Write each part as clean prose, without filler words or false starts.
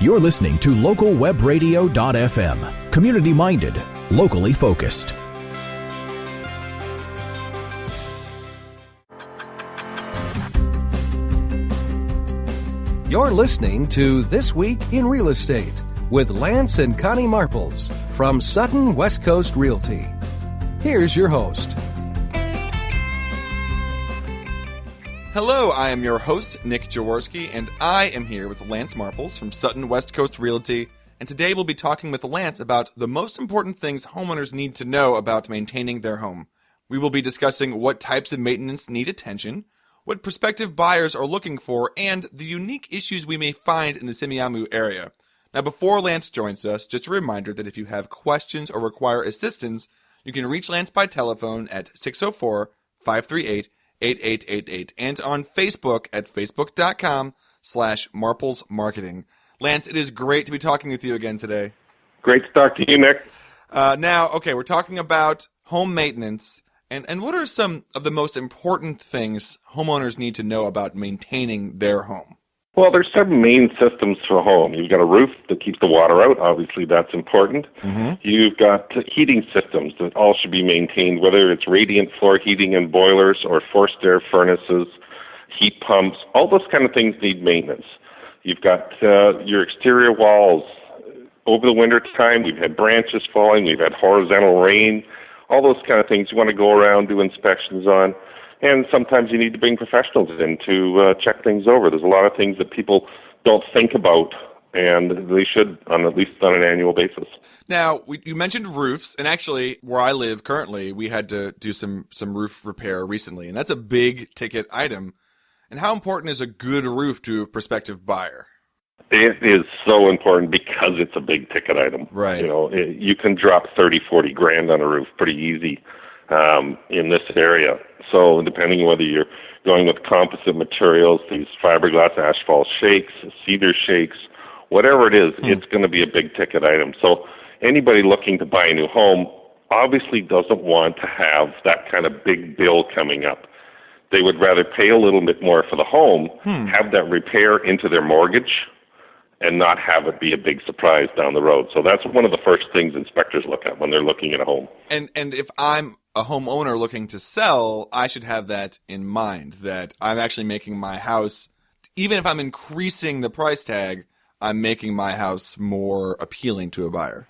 You're listening to localwebradio.fm. Community-minded, locally focused. You're listening to This Week in Real Estate with Lance and Connie Marples from Sutton WestCoast Realty. Here's your host. Hello, I am your host, Nick Jaworski, and I am here with Lance Marples from Sutton WestCoast Realty, and today we'll be talking with Lance about the most important things homeowners need to know about maintaining their home. We will be discussing what types of maintenance need attention, what prospective buyers are looking for, and the unique issues we may find in the Semiahmoo area. Now, before Lance joins us, just a reminder that if you have questions or require assistance, you can reach Lance by telephone at 604-538-8888 and on Facebook at facebook.com/Marples Marketing. Lance, it is great to be talking with you again today. Great to talk to you, Nick. Now, we're talking about home maintenance. And what are some of the most important things homeowners need to know about maintaining their home? Well, there's seven main systems for a home. You've got a roof that keeps the water out. Obviously, that's important. Mm-hmm. You've got heating systems that all should be maintained, whether it's radiant floor heating and boilers or forced air furnaces, heat pumps. All those kind of things need maintenance. You've got your exterior walls. Over the winter time, we've had branches falling. We've had horizontal rain. All those kind of things you want to go around, do inspections on. And sometimes you need to bring professionals in to check things over. There's a lot of things that people don't think about, and they should, at least on an annual basis. Now, you mentioned roofs, and actually, where I live currently, we had to do some roof repair recently, and that's a big-ticket item. And how important is a good roof to a prospective buyer? It is so important because it's a big-ticket item. Right. You know, you can drop 30, 40 grand on a roof pretty easy in this area. So depending on whether you're going with composite materials, these fiberglass asphalt shakes, cedar shakes, whatever it is, it's going to be a big-ticket item. So anybody looking to buy a new home obviously doesn't want to have that kind of big bill coming up. They would rather pay a little bit more for the home, have that repair into their mortgage, and not have it be a big surprise down the road. So that's one of the first things inspectors look at when they're looking at a home. And if I'm a homeowner looking to sell, I should have that in mind, that I'm actually making my house, even if I'm increasing the price tag, I'm making my house more appealing to a buyer.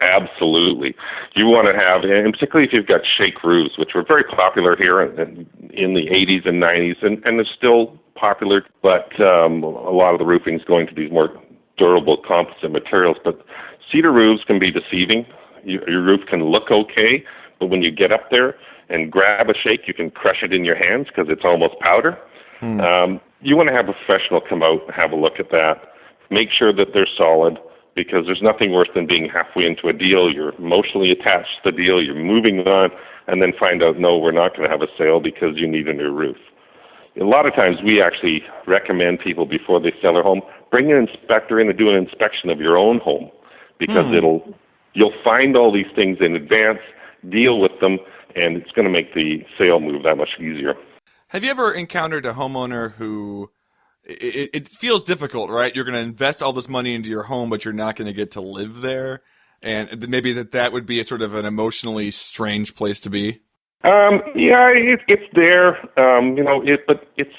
Absolutely. You want to have, and particularly if you've got shake roofs, which were very popular here in the 80s and 90s, and they're still popular, but a lot of the roofing is going to these more durable composite materials. But cedar roofs can be deceiving. Your roof can look okay, but when you get up there and grab a shake, you can crush it in your hands because it's almost powder. You want to have a professional come out and have a look at that. Make sure that they're solid, because there's nothing worse than being halfway into a deal. You're emotionally attached to the deal. You're moving on, and then find out, no, we're not going to have a sale because you need a new roof. A lot of times we actually recommend people before they sell their home, bring an inspector in and do an inspection of your own home, because you'll find all these things in advance, deal with them, and it's going to make the sale move that much easier. Have you ever encountered a homeowner who it feels difficult, right? You're going to invest all this money into your home, but you're not going to get to live there, and maybe that would be a sort of an emotionally strange place to be? Yeah, it's there, but it's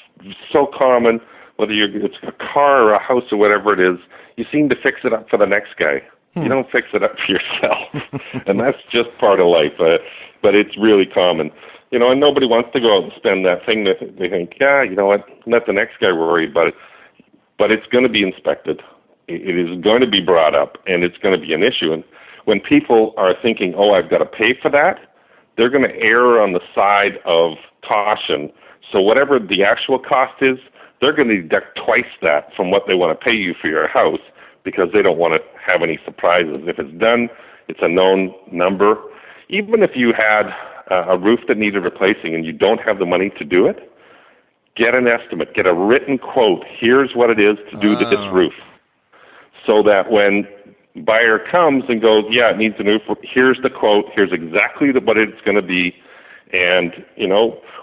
so common, whether it's a car or a house or whatever it is, you seem to fix it up for the next guy. You don't fix it up for yourself, and that's just part of life, but it's really common. And nobody wants to go out and spend that thing that they think, you know what, let the next guy worry about it. But it's going to be inspected. It is going to be brought up, and it's going to be an issue. And when people are thinking, I've got to pay for that, they're going to err on the side of caution. So whatever the actual cost is, they're going to deduct twice that from what they want to pay you for your house, because they don't want to have any surprises. If it's done, it's a known number. Even if you had a roof that needed replacing and you don't have the money to do it, get an estimate, get a written quote. Here's what it is to do to this roof. So that when buyer comes and goes, it needs a new roof, here's the quote, here's exactly what it's going to be. And,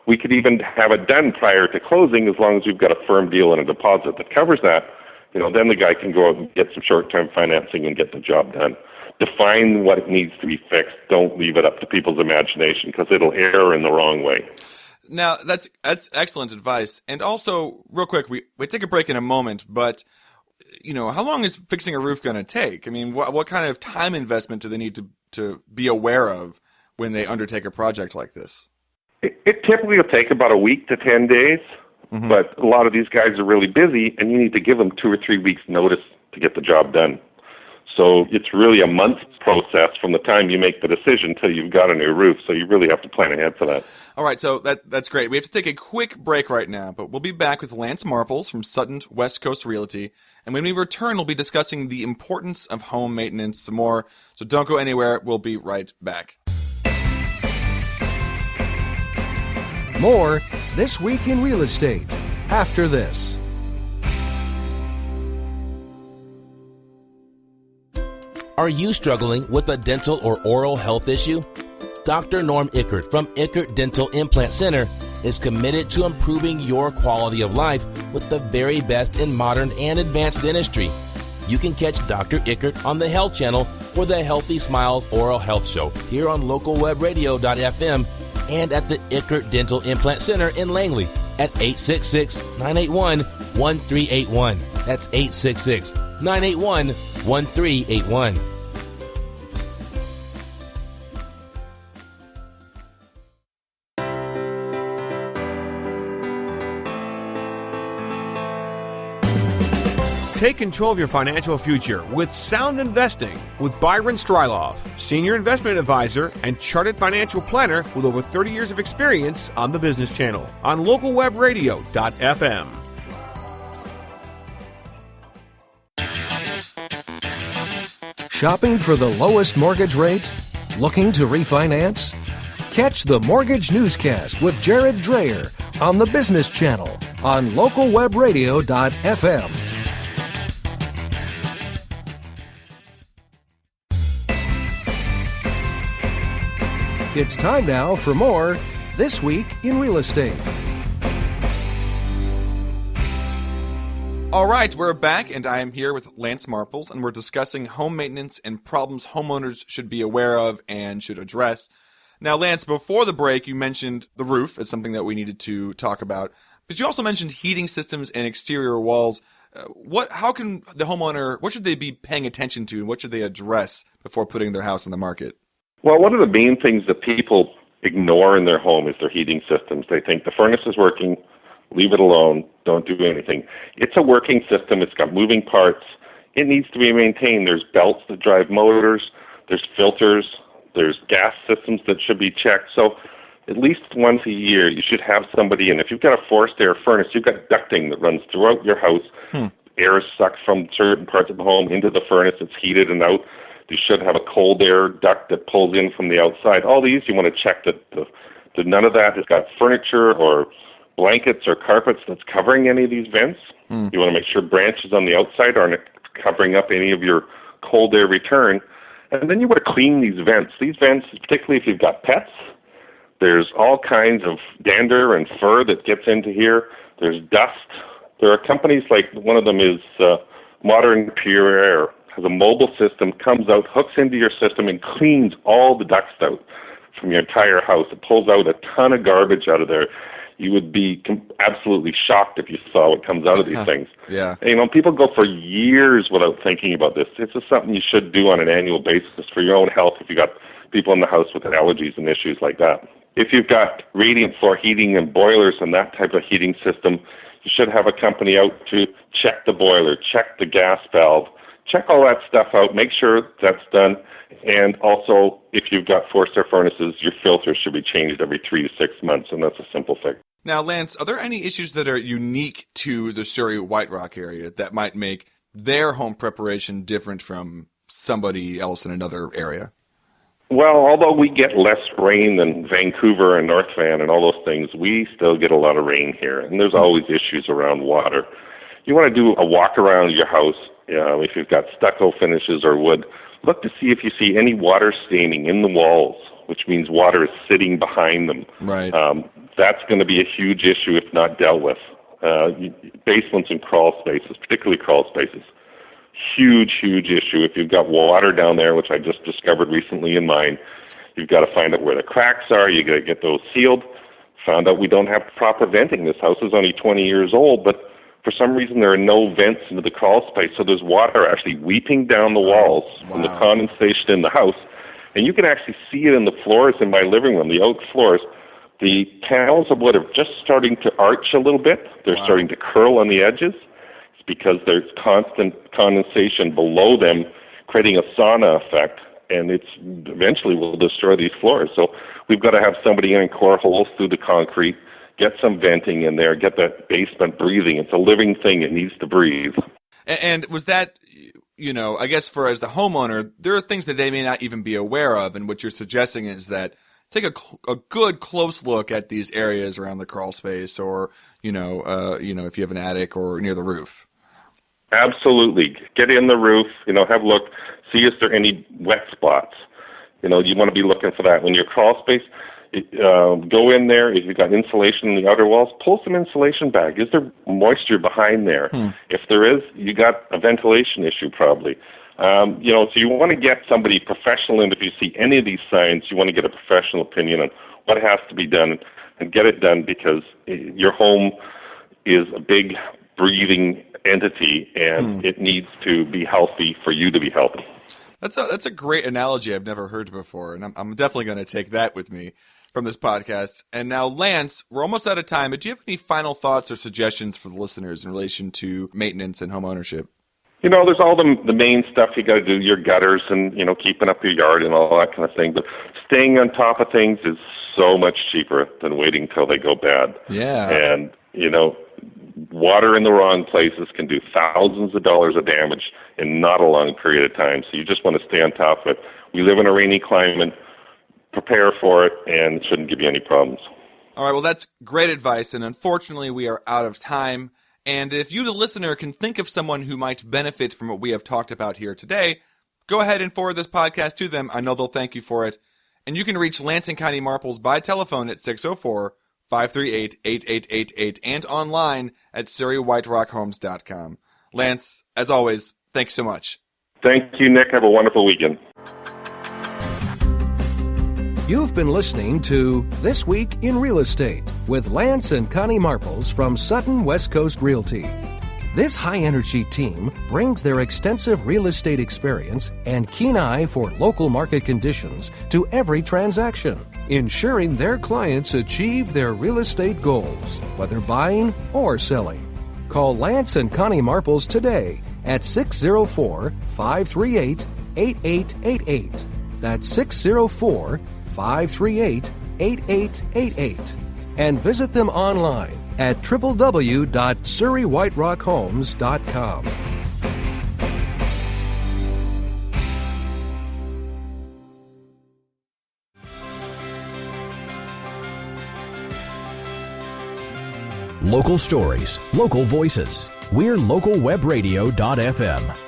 we could even have it done prior to closing, as long as we've got a firm deal and a deposit that covers that. then the guy can go out and get some short-term financing and get the job done. Define what needs to be fixed. Don't leave it up to people's imagination because it'll err in the wrong way. Now, that's excellent advice. And also, real quick, we take a break in a moment, but, how long is fixing a roof going to take? I mean, what kind of time investment do they need to be aware of when they undertake a project like this? It typically will take about a week to 10 days, but a lot of these guys are really busy, and you need to give them 2 or 3 weeks' notice to get the job done. So it's really a month's process from the time you make the decision till you've got a new roof. So you really have to plan ahead for that. All right, so that's great. We have to take a quick break right now, but we'll be back with Lance Marples from Sutton WestCoast Realty. And when we return, we'll be discussing the importance of home maintenance some more. So don't go anywhere. We'll be right back. More This Week in Real Estate after this. Are you struggling with a dental or oral health issue? Dr. Norm Ickert from Ickert Dental Implant Center is committed to improving your quality of life with the very best in modern and advanced dentistry. You can catch Dr. Ickert on the Health Channel for the Healthy Smiles Oral Health Show here on localwebradio.fm and at the Ickert Dental Implant Center in Langley at 866-981-1381. That's 866-981-1381. Take control of your financial future with Sound Investing with Byron Stryloff, Senior Investment Advisor and Chartered Financial Planner with over 30 years of experience on the Business Channel on localwebradio.fm. Shopping for the lowest mortgage rate? Looking to refinance? Catch the Mortgage Newscast with Jared Dreyer on the Business Channel on localwebradio.fm. It's time now for more This Week in Real Estate. All right, we're back, and I am here with Lance Marples, and we're discussing home maintenance and problems homeowners should be aware of and should address. Now, Lance, before the break, you mentioned the roof as something that we needed to talk about, but you also mentioned heating systems and exterior walls. How can the homeowner, what should they be paying attention to, and what should they address before putting their house on the market? Well, one of the main things that people ignore in their home is their heating systems. They think the furnace is working, leave it alone, don't do anything. It's a working system. It's got moving parts. It needs to be maintained. There's belts that drive motors. There's filters. There's gas systems that should be checked. So at least once a year, you should have somebody in. If you've got a forced air furnace, you've got ducting that runs throughout your house. Air is sucked from certain parts of the home into the furnace. It's heated and out. You should have a cold air duct that pulls in from the outside. All these, you want to check that none of that has got furniture or blankets or carpets that's covering any of these vents. You want to make sure branches on the outside aren't covering up any of your cold air return. And then you want to clean these vents. These vents, particularly if you've got pets, there's all kinds of dander and fur that gets into here. There's dust. There are companies like, one of them is Modern Pure Air. Has a mobile system, comes out, hooks into your system, and cleans all the dust out from your entire house. It pulls out a ton of garbage out of there. You would be absolutely shocked if you saw what comes out of these things. Yeah. And, people go for years without thinking about this. This is something you should do on an annual basis for your own health if you've got people in the house with allergies and issues like that. If you've got radiant floor heating and boilers and that type of heating system, you should have a company out to check the boiler, check the gas valve, check all that stuff out, make sure that's done. And also, if you've got forced air furnaces, your filters should be changed every 3 to 6 months, and that's a simple fix. Now, Lance, are there any issues that are unique to the Surrey White Rock area that might make their home preparation different from somebody else in another area? Well, although we get less rain than Vancouver and North Van and all those things, we still get a lot of rain here, and there's always issues around water. You want to do a walk around your house. If you've got stucco finishes or wood, look to see if you see any water staining in the walls, which means water is sitting behind them. Right. That's going to be a huge issue if not dealt with. basements and crawl spaces, particularly crawl spaces. Huge issue. If you've got water down there, which I just discovered recently in mine, you've got to find out where the cracks are. You got to get those sealed. Found out we don't have proper venting. This house is only 20 years old, but for some reason there are no vents into the crawl space, so there's water actually weeping down the walls from the condensation in the house. And you can actually see it in the floors in my living room, the oak floors. The panels of wood are just starting to arch a little bit. They're starting to curl on the edges. It's because there's constant condensation below them, creating a sauna effect, and it's eventually will destroy these floors. So we've got to have somebody in and core holes through the concrete, get some venting in there, get that basement breathing. It's a living thing. It needs to breathe. And was that, I guess for as the homeowner, there are things that they may not even be aware of, and what you're suggesting is that take a good close look at these areas around the crawl space, or if you have an attic or near the roof. Absolutely, get in the roof. Have a look, see if there are any wet spots. You want to be looking for that when your crawl space. Go in there. If you've got insulation in the outer walls, pull some insulation back. Is there moisture behind there? If there is, you got a ventilation issue probably. So you want to get somebody professional, and if you see any of these signs, you want to get a professional opinion on what has to be done and get it done, because your home is a big breathing entity, and it needs to be healthy for you to be healthy. That's a great analogy I've never heard before, and I'm definitely going to take that with me from this podcast. And now, Lance, we're almost out of time, but do you have any final thoughts or suggestions for the listeners in relation to maintenance and home ownership? There's all the main stuff you got to do, your gutters and, keeping up your yard and all that kind of thing. But staying on top of things is so much cheaper than waiting till they go bad. Yeah. And, water in the wrong places can do thousands of dollars of damage in not a long period of time. So you just want to stay on top of it. We live in a rainy climate. Prepare for it, and it shouldn't give you any problems. All right, well, that's great advice, and unfortunately we are out of time. And if you, the listener, can think of someone who might benefit from what we have talked about here today, go ahead and forward this podcast to them. I know they'll thank you for it. And you can reach Lance and Connie Marples by telephone at 604-538-8888 and online at SurreyWhiteRockHomes.com. Lance, as always, thanks so much. Thank you, Nick. Have a wonderful weekend. You've been listening to This Week in Real Estate with Lance and Connie Marples from Sutton WestCoast Realty. This high-energy team brings their extensive real estate experience and keen eye for local market conditions to every transaction, ensuring their clients achieve their real estate goals, whether buying or selling. Call Lance and Connie Marples today at 604-538-8888. That's 604-538-8888. And visit them online at www.surreywhiterockhomes.com. Local stories, local voices. We're localwebradio.fm.